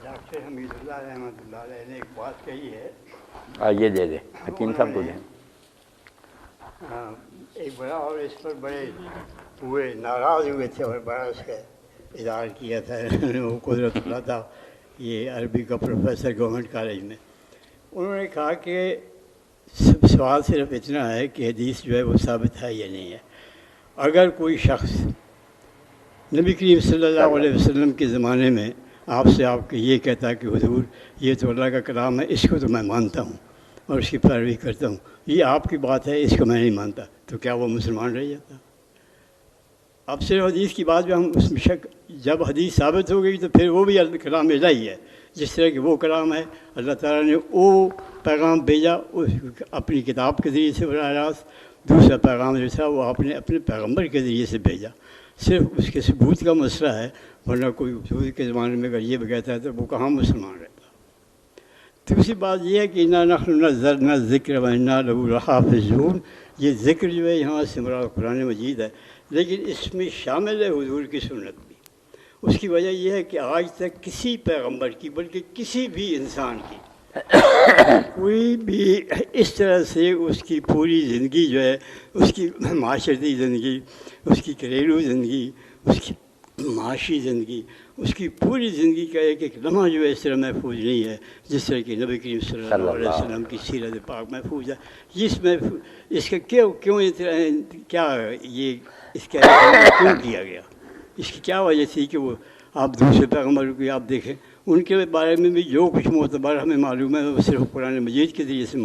Doctor حمید اللہ رحمۃ اللہ علیہ نے ایک بات کہی ہے. یہ دے دے حکیم صاحب کو دیں. ایک بڑا اور اس پر بڑے ہوئے ناراض ہوئے تھے اور بڑا اس کا اظہار کیا تھا. وہ قدرت اللہ تھا, یہ عربی کا پروفیسر گورنمنٹ کالج میں. انہوں نے کہا کہ سوال صرف اتنا ہے کہ حدیث جو ہے وہ ثابت ہے یا نہیں ہے. اگر کوئی شخص نبی کریم صلی اللہ علیہ وسلم کے زمانے میں آپ سے آپ کے یہ کہتا ہے کہ حضور یہ تو اللہ کا کلام ہے, اس کو تو میں مانتا ہوں اور اس کی پیروی کرتا ہوں, یہ آپ کی بات ہے, اس کو میں نہیں مانتا, تو کیا وہ مسلمان رہ جاتا؟ اب صرف حدیث کی بات میں ہم اس میں شک, جب حدیث ثابت ہو گئی تو پھر وہ بھی کلام الہی ہے. جس طرح کہ وہ کلام ہے, اللہ تعالیٰ نے وہ پیغام بھیجا اپنی کتاب کے ذریعے سے براہ راست, دوسرا پیغام جو تھا وہ آپ نے اپنے پیغمبر کے ذریعے سے بھیجا. صرف اس کے ثبوت کا مسئلہ ہے, ورنہ کوئی حضور کے زمانے میں اگر یہ بھی کہتا ہے تو وہ کہاں مسلمان رہتا. دوسری بات یہ ہے کہ انا نحن نزلنا الذکر وانا لہ لحافظون, یہ ذکر جو ہے یہاں سے مراد قرآن مجید ہے, لیکن اس میں شامل ہے حضور کی سنت بھی. اس کی وجہ یہ ہے کہ آج تک کسی پیغمبر کی, بلکہ کسی بھی انسان کی کوئی بھی اس طرح سے اس کی پوری زندگی جو ہے, اس کی معاشرتی زندگی, اس کی گھریلو زندگی, اس کی معاشی زندگی, اس کی پوری زندگی کا ایک ایک لمحہ جو ہے اس طرح محفوظ نہیں ہے جس طرح کہ نبی کریم صلی اللہ علیہ وسلم کی سیرت پاک محفوظ ہے. اس کا کیوں کیا یہ اس کا کیوں کیا گیا, اس کی کیا وجہ تھی کہ وہ آپ دوسرے پیغمبر کو آپ دیکھیں, ان کے بارے میں بھی جو کچھ معتبر ہمیں معلوم ہے وہ صرف قرآن مجید کے ذریعے سے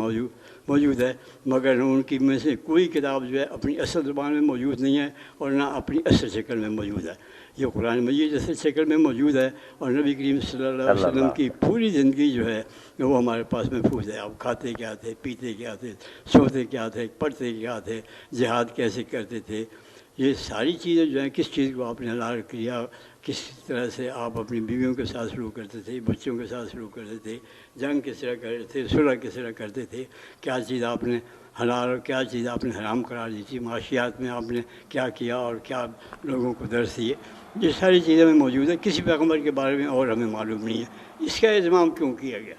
موجود ہے, مگر ان کی میں سے کوئی کتاب جو ہے اپنی اصل زبان میں موجود نہیں ہے اور نہ اپنی اصل شکل میں موجود ہے. یہ قرآن مجید اصل شکل میں موجود ہے اور نبی کریم صلی اللہ علیہ وسلم کی پوری زندگی جو ہے وہ ہمارے پاس محفوظ ہے. آپ کھاتے کیا تھے, پیتے کیا تھے, سوتے کیا تھے, پڑھتے کیا تھے, جہاد کیسے کرتے تھے, یہ ساری چیزیں جو ہیں, کس چیز کو آپ نے حلال کیا, کس طرح سے آپ اپنی بیویوں کے ساتھ سلوک کرتے تھے, بچوں کے ساتھ سلوک کرتے تھے, جنگ کس طرح کرتے تھے, صلح کس طرح کرتے تھے, کیا چیز آپ نے حلال اور کیا چیز آپ نے حرام قرار دی تھی, معاشیات میں آپ نے کیا کیا اور کیا لوگوں کو درس دیے, یہ ساری چیزیں میں موجود ہے. کسی پیغمبر کے بارے میں اور ہمیں معلوم نہیں ہے. اس کا اہتمام کیوں کیا گیا؟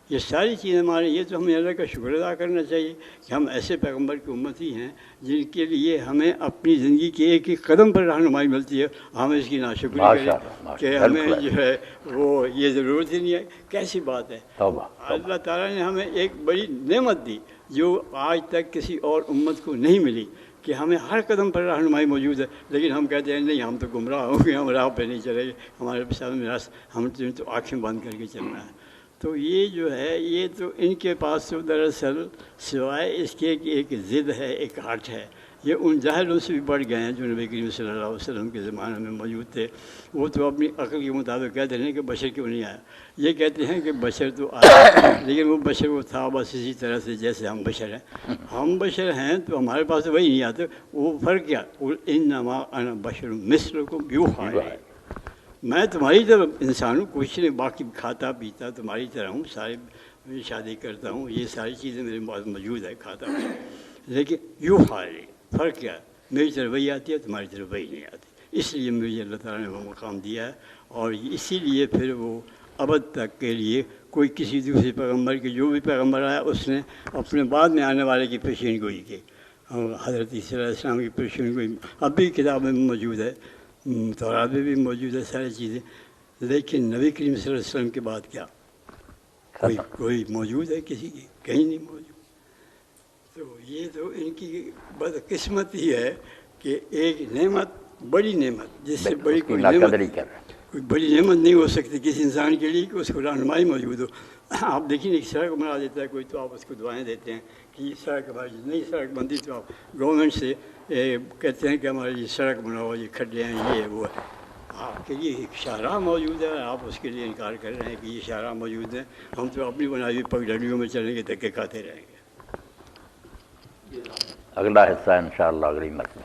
یہ ساری چیزیں ہمارے, یہ تو ہمیں اللہ کا شکر ادا کرنا چاہیے کہ ہم ایسے پیغمبر کی امتی ہیں جن کے لیے ہمیں اپنی زندگی کے ایک ایک قدم پر رہنمائی ملتی ہے. ہم اس کی ناشکری کریں کہ ہمیں جو ہے وہ یہ ضرورت ہی نہیں ہے. کیسی بات ہے, اللہ تعالیٰ نے ہمیں ایک بڑی نعمت دی جو آج تک کسی اور امت کو نہیں ملی, کہ ہمیں ہر قدم پر رہنمائی موجود ہے, لیکن ہم کہتے ہیں نہیں ہم تو گمراہ ہو گئے, ہم راہ پہ نہیں چلے گے, ہمارے سامنے ہم تو آنکھیں بند کر کے چلنا ہے. تو یہ جو ہے یہ تو ان کے پاس تو دراصل سوائے اس کے کہ ایک ضد ہے, ایک ہٹ ہے, یہ ان جاہلوں سے بھی بڑھ گئے ہیں جو نبی کریم صلی اللہ علیہ وسلم کے زمانے میں موجود تھے. وہ تو اپنی عقل کے مطابق کہتے ہیں کہ بشر کیوں نہیں آیا. یہ کہتے ہیں کہ بشر تو آیا, لیکن وہ بشر وہ تھا بس اسی طرح سے جیسے ہم بشر ہیں. ہم بشر ہیں تو ہمارے پاس تو وہی نہیں آتے. وہ فرق کیا, انما انا بشر مثلکم یوحی الی, میں تمہاری طرح انسان ہوں, کچھ نہیں, باقی کھاتا پیتا تمہاری طرح ہوں, سارے شادی کرتا ہوں, یہ ساری چیزیں میرے پاس موجود ہے, کھاتا ہوں, لیکن یوحی الی, فرق کیا, میری طرف وہی آتی ہے, تمہاری طرف وہی نہیں آتی. اس لیے مجھے اللہ تعالیٰ نے وہ مقام دیا ہے, اور اسی لیے پھر وہ ابد تک کے لیے کوئی کسی دوسرے پیغمبر کے, جو بھی پیغمبر آیا اس نے اپنے بعد میں آنے والے کی پیشین گوئی کی. حضرت عیسیٰ علیہ السلام کی پیشین گوئی اب بھی کتاب میں موجود ہے, تورات میں بھی موجود ہے ساری چیزیں, لیکن نبی کریم صلی اللہ علیہ وسلم کے بعد کیا کوئی موجود ہے کسی کی؟ کہیں نہیں موجود. تو یہ تو ان کی بدقسمتی ہے کہ ایک نعمت, بڑی نعمت, جس سے بڑی کوئی بڑی نعمت نہیں ہو سکتی کسی انسان کے لیے کہ اس کو رہنمائی موجود ہو. آپ دیکھیں ایک سڑک بنا دیتا ہے کوئی, تو آپ اس کو دعائیں دیتے ہیں کہ یہ سڑک ہماری نئی سڑک بنتی, تو آپ گورنمنٹ سے کہتے ہیں کہ ہماری یہ سڑک بناؤ, یہ کھڈے ہیں, یہ وہ ہے. آپ کے لیے ایک شاہراہ موجود ہے, آپ اس کے لیے انکار کر رہے ہیں کہ یہ شاہراہ موجود ہے. ہم تو اپنی بنائی ہوئی پگڈنڈیوں میں چلیں گے, دھکے کھاتے رہیں گے. اگلا حصہ انشاءاللہ اگلی مرتبہ.